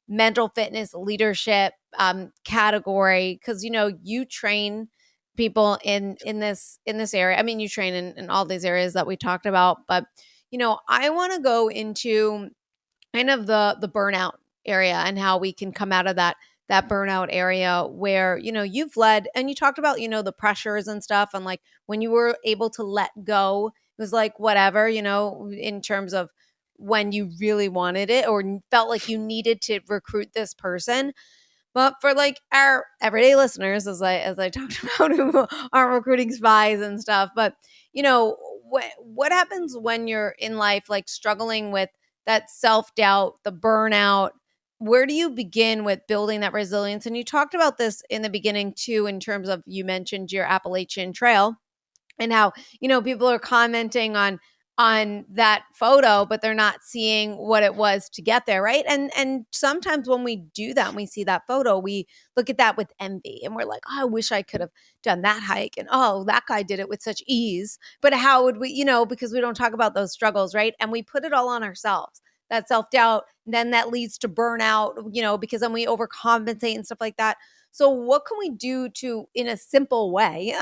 mental fitness leadership category, because, you train people in this area. I mean, you train in all these areas that we talked about. But, I want to go into kind of the burnout area and how we can come out of that burnout area where, you've led, and you talked about, the pressures and stuff. And like when you were able to let go, it was like whatever, in terms of when you really wanted it or felt like you needed to recruit this person. But for like our everyday listeners, as I talked about, who aren't recruiting spies and stuff, but what happens when you're in life like struggling with that self-doubt, the burnout? Where do you begin with building that resilience? And you talked about this in the beginning too, in terms of, you mentioned your Appalachian Trail and how, people are commenting on that photo, but they're not seeing what it was to get there, right? And sometimes when we do that, and we see that photo, we look at that with envy and we're like, oh, I wish I could have done that hike. And oh, that guy did it with such ease. But how would we, because we don't talk about those struggles, right? And we put it all on ourselves. That self-doubt, then that leads to burnout, because then we overcompensate and stuff like that. So what can we do to, in a simple way,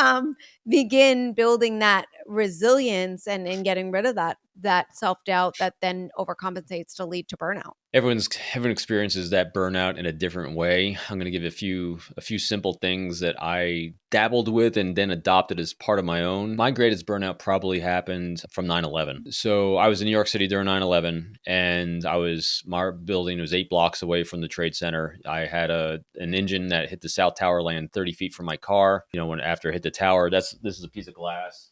begin building that resilience and getting rid of that self-doubt that then overcompensates to lead to burnout? Everyone experiences that burnout in a different way. I'm going to give a few simple things that I dabbled with and then adopted as part of my own. My greatest burnout probably happened from 9/11. So I was in New York City during 9/11, and my building was 8 blocks away from the Trade Center. I had an engine that hit the South Tower, land 30 feet from my car. After it hit the tower, this is a piece of glass.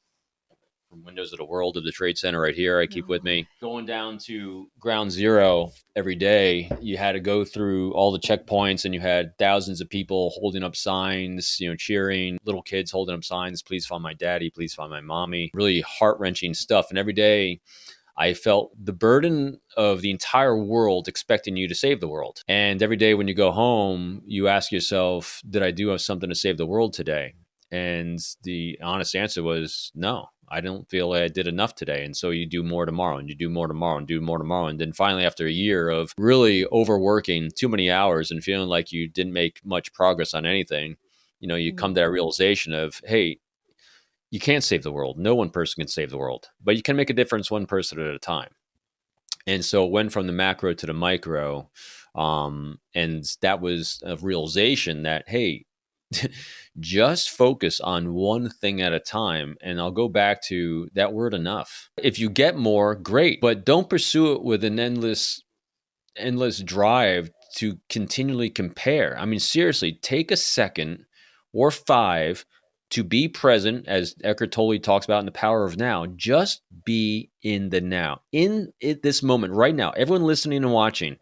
from windows of the world of the Trade Center right here. I keep with me. Going down to ground zero every day, you had to go through all the checkpoints and you had thousands of people holding up signs, cheering, little kids holding up signs, please find my daddy, please find my mommy. Really heart-wrenching stuff. And every day I felt the burden of the entire world expecting you to save the world. And every day when you go home, you ask yourself, did I do something to save the world today? And the honest answer was no. I don't feel like I did enough today. And so you do more tomorrow and you do more tomorrow and do more tomorrow. And then finally, after a year of really overworking too many hours and feeling like you didn't make much progress on anything, you come to that realization of, hey, you can't save the world. No one person can save the world, but you can make a difference one person at a time. And so it went from the macro to the micro. And that was a realization that, hey, just focus on one thing at a time. And I'll go back to that word enough. If you get more, great, but don't pursue it with an endless drive to continually compare. I mean, seriously, take a second or 5 to be present, as Eckhart Tolle talks about in The Power of Now. Just be in the now, this moment right now. Everyone listening and watching,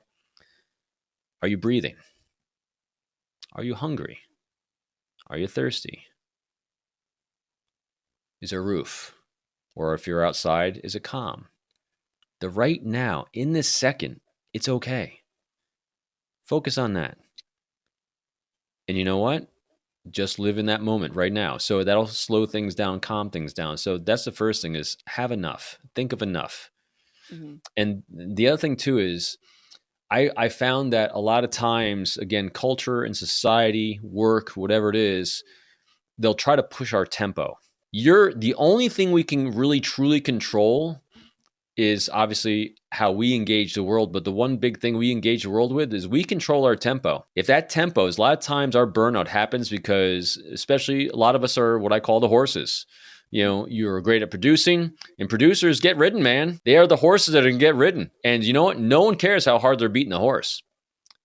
are you breathing? Are you hungry? Are you thirsty? Is there a roof? Or if you're outside, is it calm? The right now, in this second, it's okay. Focus on that. And you know what? Just live in that moment right now. So that'll slow things down, calm things down. So that's the first thing, is have enough. Think of enough. Mm-hmm. And the other thing too is I found that a lot of times, again, culture and society, work, whatever it is, they'll try to push our tempo. The only thing we can really truly control is obviously how we engage the world. But the one big thing we engage the world with is we control our tempo. If that tempo is, a lot of times our burnout happens because, especially a lot of us are what I call the horses. You're great at producing, and producers get ridden, man. They are the horses that can get ridden. And you know what? No one cares how hard they're beating the horse.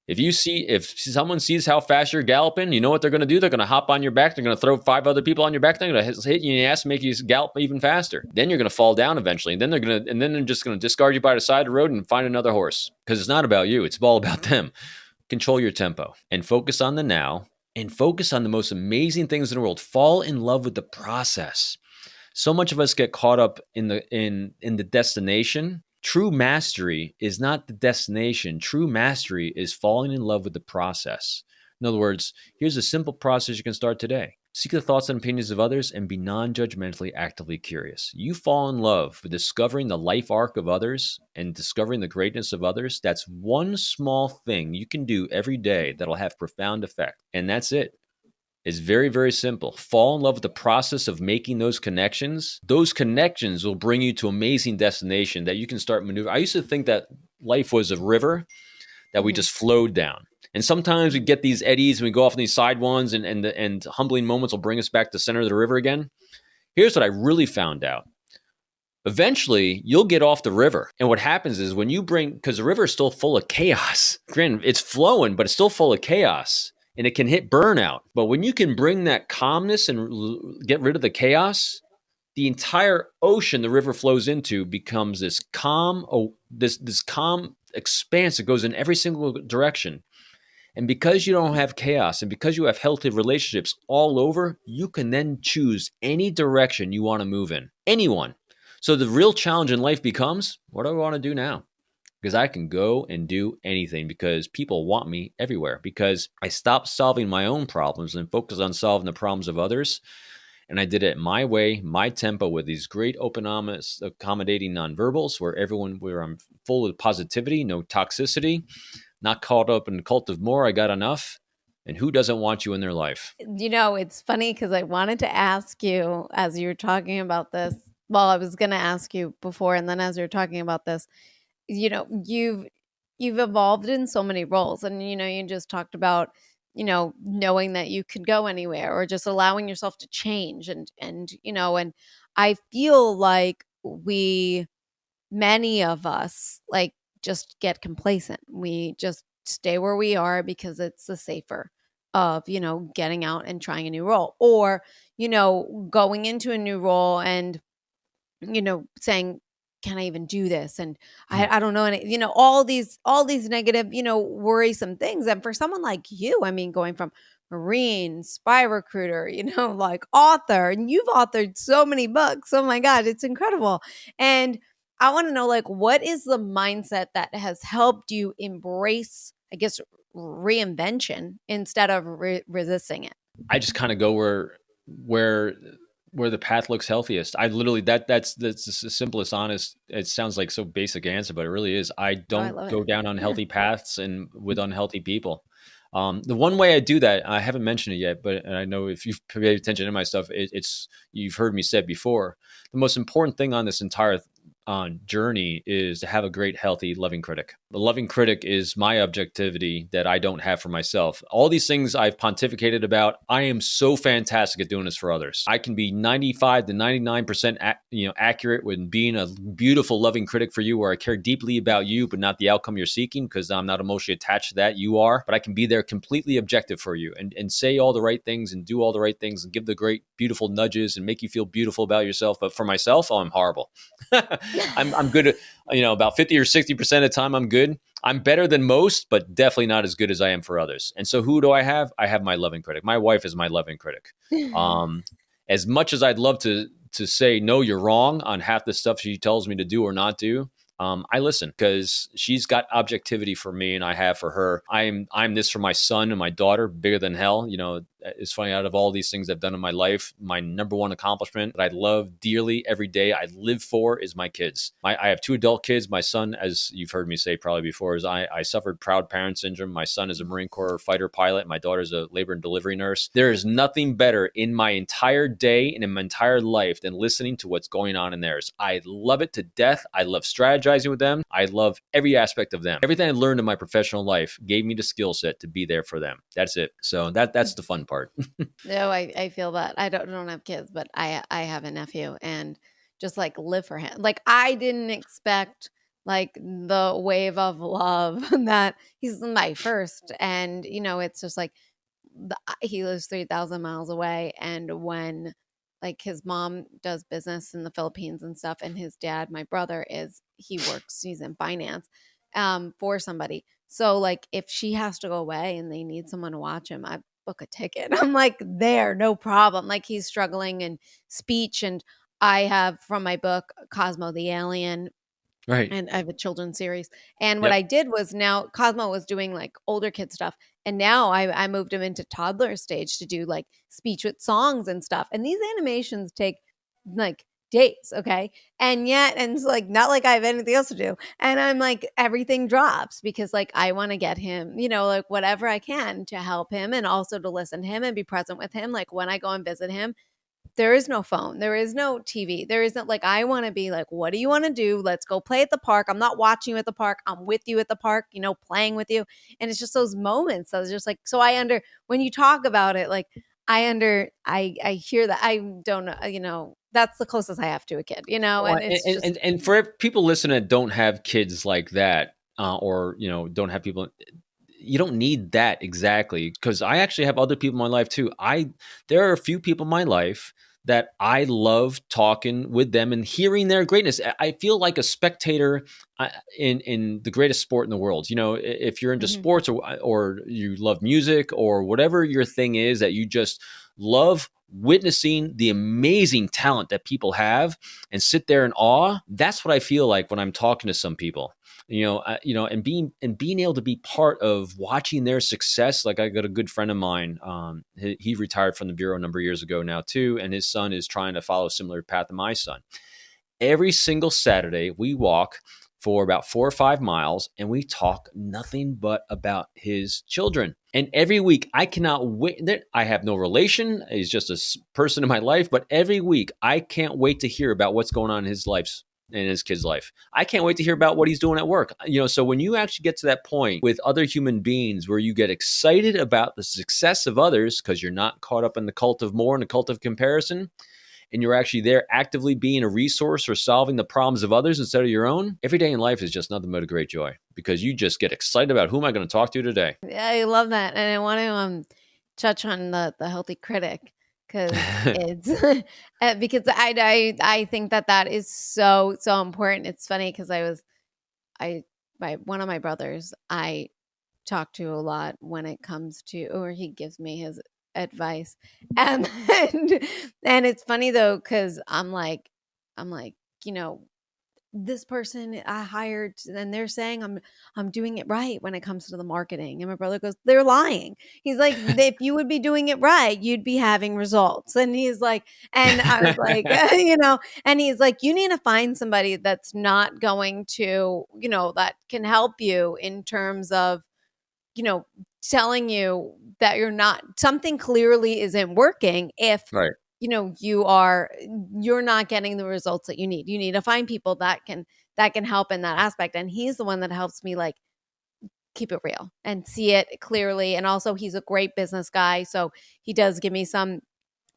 If someone sees how fast you're galloping, you know what they're going to do? They're going to hop on your back. They're going to throw 5 other people on your back. They're going to hit you in the ass and make you gallop even faster. Then you're going to fall down eventually. And then they're just going to discard you by the side of the road and find another horse. Because it's not about you. It's all about them. Control your tempo and focus on the now, and focus on the most amazing things in the world. Fall in love with the process. So much of us get caught up in the destination. True mastery is not the destination. True mastery is falling in love with the process. In other words, here's a simple process you can start today. Seek the thoughts and opinions of others and be non-judgmentally actively curious. You fall in love with discovering the life arc of others and discovering the greatness of others. That's one small thing you can do every day that'll have profound effect. And that's it. It's very, very simple. Fall in love with the process of making those connections. Those connections will bring you to amazing destination that you can start maneuvering. I used to think that life was a river that we just flowed down. And sometimes we get these eddies and we go off on these side ones, and humbling moments will bring us back to the center of the river again. Here's what I really found out. Eventually, you'll get off the river. And what happens is because the river is still full of chaos. Granted, it's flowing, but it's still full of chaos. And it can hit burnout. But when you can bring that calmness and get rid of the chaos, the entire ocean the river flows into becomes this calm, this calm expanse that goes in every single direction. And because you don't have chaos, and because you have healthy relationships all over, you can then choose any direction you want to move in. Anyone. So the real challenge in life becomes, what do I want to do now? Because I can go and do anything, because people want me everywhere, because I stopped solving my own problems and focused on solving the problems of others. And I did it my way, my tempo, with these great open, honest, accommodating nonverbals where I'm full of positivity, no toxicity, not caught up in the cult of more. I got enough. And who doesn't want you in their life? It's funny because I wanted to ask you as you were talking about this. Well, I was going to ask you before, and then as you were talking about this, you've evolved in so many roles, and you just talked about knowing that you could go anywhere, or just allowing yourself to change, and I feel like many of us just get complacent. We just stay where we are because it's the safer of getting out and trying a new role, or going into a new role and saying, can I even do this? And I don't know. And, all these negative, worrisome things. And for someone like you, I mean, going from Marine, spy recruiter, like author, and you've authored so many books. Oh my God, it's incredible. And I want to know, like, what is the mindset that has helped you embrace, I guess, reinvention instead of resisting it? I just kind of go where the path looks healthiest. I literally that's the simplest, honest. It sounds like so basic answer, but it really is. I Oh, I don't love go it. down unhealthy paths and with unhealthy people. The one way I do that, I haven't mentioned it yet, but I know if you've paid attention to my stuff, it's you've heard me say before. The most important thing on this entire journey is to have a great, healthy, loving critic. The loving critic is my objectivity that I don't have for myself. All these things I've pontificated about, I am so fantastic at doing this for others. I can be 95 to 99% accurate when being a beautiful, loving critic for you, where I care deeply about you, but not the outcome you're seeking, because I'm not emotionally attached to that. You are, but I can be there completely objective for you and say all the right things and do all the right things and give the great, beautiful nudges and make you feel beautiful about yourself. But for myself, I'm horrible. I'm good at, about 50 or 60% of the time I'm good. I'm better than most, but definitely not as good as I am for others. And so who do I have? I have my loving critic. My wife is my loving critic. As much as I'd love to say, no, you're wrong on half the stuff she tells me to do or not do, I listen because she's got objectivity for me and I have for her. I'm this for my son and my daughter, bigger than hell. It's funny, out of all these things I've done in my life, my number one accomplishment that I love dearly every day, I live for, is my kids. I have 2 adult kids. My son, as you've heard me say probably before, is I suffered proud parent syndrome. My son is a Marine Corps fighter pilot. My daughter's a labor and delivery nurse. There is nothing better in my entire day and in my entire life than listening to what's going on in theirs. I love it to death. I love strategizing with them. I love every aspect of them. Everything I learned in my professional life gave me the skill set to be there for them. That's it. So that's the fun part. No, I feel that. I don't have kids, but I have a nephew, and just like live for him. Like, I didn't expect like the wave of love that he's my first, and it's just like he lives 3,000 miles away, and when like his mom does business in the Philippines and stuff, and his dad, my brother, he's in finance for somebody. So like if she has to go away and they need someone to watch him, I book a ticket. I'm like, there, no problem. Like, he's struggling in speech, and I have from my book Cosmo the Alien, Right. and I have a children's series. And what Yep. I did was, now Cosmo was doing like older kid stuff, and now I moved him into toddler stage to do like speech with songs and stuff. And these animations take like days, okay? And it's like not like I have anything else to do. And I'm like, everything drops because like I want to get him, like whatever I can to help him, and also to listen to him and be present with him. Like when I go and visit him, there is no phone. There is no TV. There isn't, like, I want to be like, what do you want to do? Let's go play at the park. I'm not watching you at the park. I'm with you at the park, playing with you. And it's just those moments. I was just like, so when you talk about it, like I hear that. I don't know, that's the closest I have to a kid, Well, and it's just, and for people listening that don't have kids like that, or don't have people, you don't need that exactly, because I actually have other people in my life too. There are a few people in my life that I love talking with them and hearing their greatness. I feel like a spectator in the greatest sport in the world. If you're into sports, or you love music, or whatever your thing is that you just love witnessing the amazing talent that people have and sit there in awe. That's what I feel like when I'm talking to some people. And being able to be part of watching their success. Like, I got a good friend of mine. He retired from the Bureau a number of years ago now too, and his son is trying to follow a similar path to my son. Every single Saturday, we walk for about 4 or 5 miles, and we talk nothing but about his children. And every week, I cannot wait. I have no relation. He's just a person in my life. But every week, I can't wait to hear about what's going on in his life, in his kid's life. I can't wait to hear about what he's doing at work. So when you actually get to that point with other human beings where you get excited about the success of others, because you're not caught up in the cult of more and the cult of comparison, and you're actually there actively being a resource or solving the problems of others instead of your own, every day in life is just nothing but a great joy, because you just get excited about who am I going to talk to today. Yeah, I love that. And I want to touch on the healthy critic, because it's because I think that is so important. It's funny because one of my brothers I talk to a lot when it comes to, or he gives me his advice, and and it's funny though because I'm like, you know, this person I hired, and they're saying I'm doing it right when it comes to the marketing. And my brother goes, they're lying. He's like, if you would be doing it right, you'd be having results. And he's like, and I was like, and he's like, you need to find somebody that's not going to, that can help you in terms of, telling you that something clearly isn't working if Right. you're not getting the results that you need. You need to find people that can help in that aspect. And he's the one that helps me like keep it real and see it clearly. And also he's a great business guy. So he does give me some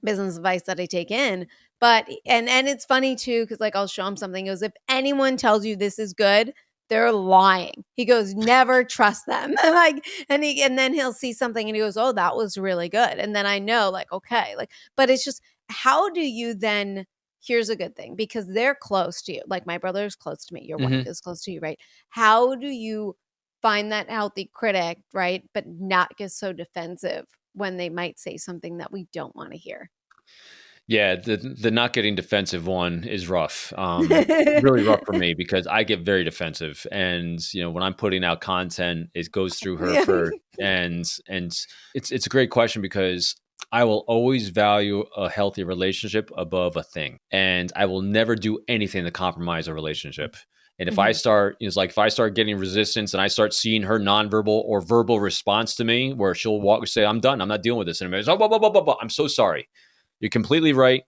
business advice that I take in. But and it's funny too, because like I'll show him something. He goes, if anyone tells you this is good, they're lying. He goes, never trust them. And then he'll see something and he goes, oh, that was really good. And then I know, like, okay, like, but it's just, how do you then, here's a good thing, because they're close to you. Like my brother's close to me. Your wife is close to you, right? How do you find that healthy critic, right? But not get so defensive when they might say something that we don't want to hear. Yeah, the not getting defensive one is rough. Really rough for me because I get very defensive, and when I'm putting out content, it goes through her first, and it's a great question because I will always value a healthy relationship above a thing, and I will never do anything to compromise a relationship. And if I start, it's like if I start getting resistance and I start seeing her nonverbal or verbal response to me, where she'll say, "I'm done. I'm not dealing with this anymore." Oh, blah, blah, blah, blah, blah. I'm so sorry. You're completely right.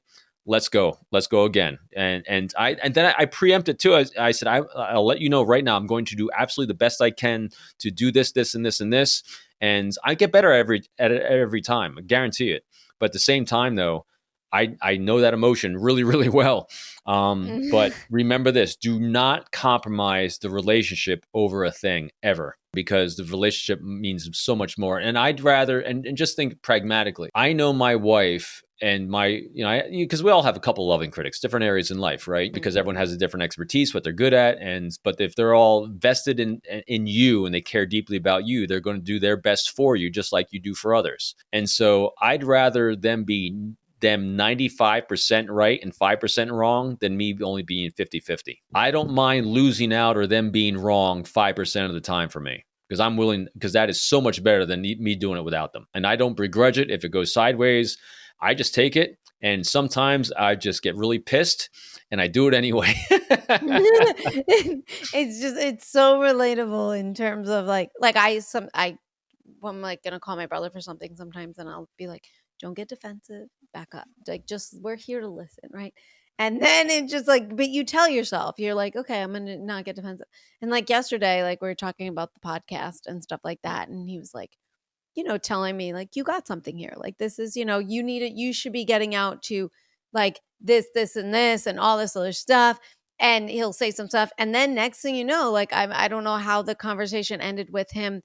Let's go again. And then I preempted too. I said, I'll let you know right now, I'm going to do absolutely the best I can to do this, this, and this, and this. And I get better at it every time. I guarantee it. But at the same time though, I know that emotion really, really well. But remember this, do not compromise the relationship over a thing ever, because the relationship means so much more. And I'd rather, and just think pragmatically, I know my wife and because we all have a couple loving critics, different areas in life, right? Because everyone has a different expertise, what they're good at. But if they're all vested in you and they care deeply about you, they're going to do their best for you, just like you do for others. And so I'd rather them 95% right and 5% wrong than me only being 50-50. I don't mind losing out or them being wrong 5% of the time for me, because I'm willing, because that is so much better than me doing it without them. And I don't begrudge it. If it goes sideways, I just take it. And sometimes I just get really pissed and I do it anyway. It's so relatable in terms of like I'm like going to call my brother for something sometimes and I'll be like, don't get defensive, back up. Like, just, we're here to listen, right? And then it's just like, but you tell yourself, you're like, okay, I'm going to not get defensive. And like yesterday, like we were talking about the podcast and stuff like that. And he was like, telling me like, you got something here. Like, this is, you need it. You should be getting out to like this, and this, and all this other stuff. And he'll say some stuff. And then next thing you know, like, I don't know how the conversation ended with him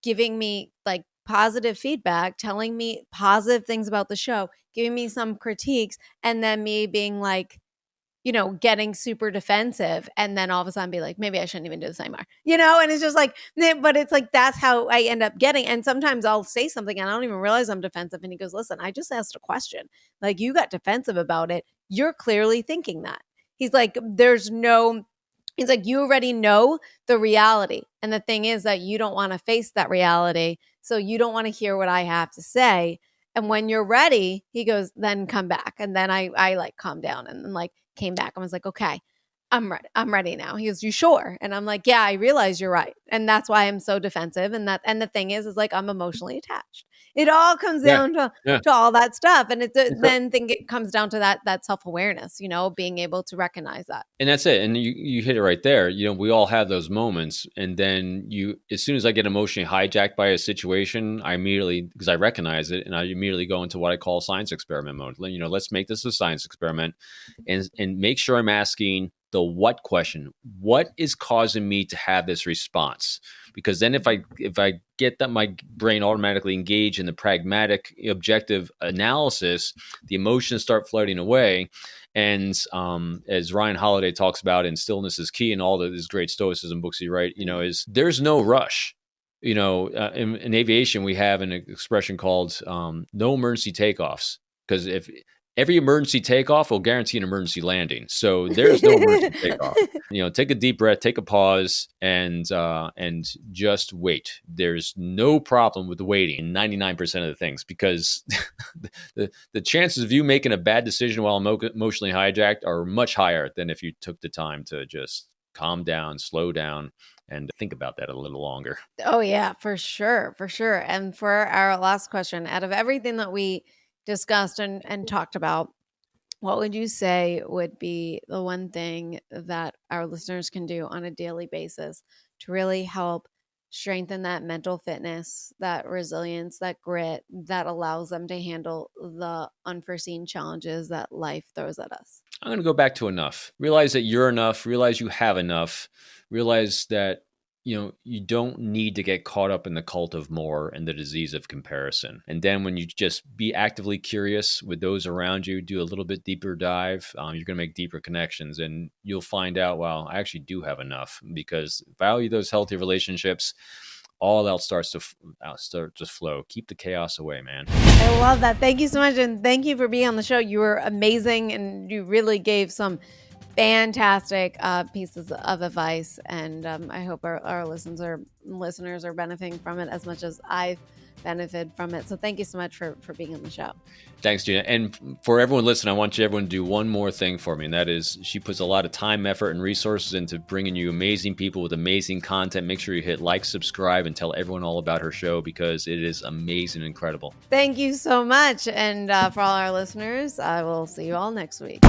giving me like positive feedback, telling me positive things about the show, giving me some critiques, and then me being like, getting super defensive. And then all of a sudden be like, maybe I shouldn't even do this anymore, and it's just like, but it's like, that's how I end up getting. And sometimes I'll say something and I don't even realize I'm defensive. And he goes, listen, I just asked a question. Like, you got defensive about it. You're clearly thinking that. He's like, he's like, you already know the reality. And the thing is that you don't want to face that reality. So you don't want to hear what I have to say. And when you're ready, he goes, then come back. And then I like calmed down and then like came back. I was like, okay, I'm ready. I'm ready now. He goes, you sure? And I'm like, yeah, I realize you're right. And that's why I'm so defensive. And the thing is like, I'm emotionally attached. It all comes down to all that stuff. And think it comes down to that self-awareness, being able to recognize that. And that's it. And you hit it right there. We all have those moments. And then as soon as I get emotionally hijacked by a situation, I immediately, because I recognize it, and I immediately go into what I call science experiment mode. Let's make this a science experiment and make sure I'm asking the what question. What is causing me to have this response? Because then if I get that, my brain automatically engage in the pragmatic, objective analysis, the emotions start floating away. And as Ryan Holiday talks about in Stillness is Key and all of his great Stoicism books he writes, is there's no rush. In aviation, we have an expression called no emergency takeoffs, because if every emergency takeoff will guarantee an emergency landing. So there's no emergency takeoff. Take a deep breath, take a pause, and just wait. There's no problem with waiting 99% of the things, because the chances of you making a bad decision while emotionally hijacked are much higher than if you took the time to just calm down, slow down, and think about that a little longer. Oh, yeah, for sure. For sure. And for our last question, out of everything that we discussed and talked about, what would you say would be the one thing that our listeners can do on a daily basis to really help strengthen that mental fitness, that resilience, that grit that allows them to handle the unforeseen challenges that life throws at us? I'm going to go back to enough. Realize that you're enough. Realize you have enough. Realize that you don't need to get caught up in the cult of more and the disease of comparison. And then when you just be actively curious with those around you, do a little bit deeper dive, you're going to make deeper connections, and you'll find out, well, I actually do have enough, because value those healthy relationships. All else starts to flow. Keep the chaos away, man. I love that. Thank you so much. And thank you for being on the show. You were amazing, and you really gave some fantastic pieces of advice, and I hope our listeners are benefiting from it as much as I've benefited from it. So thank you so much for being on the show. Thanks, Gina. And for everyone listening, I want everyone to do one more thing for me, and that is, she puts a lot of time, effort, and resources into bringing you amazing people with amazing content. Make sure you hit like, subscribe, and tell everyone all about her show, because it is amazing and incredible. Thank you so much. And for all our listeners, I will see you all next week.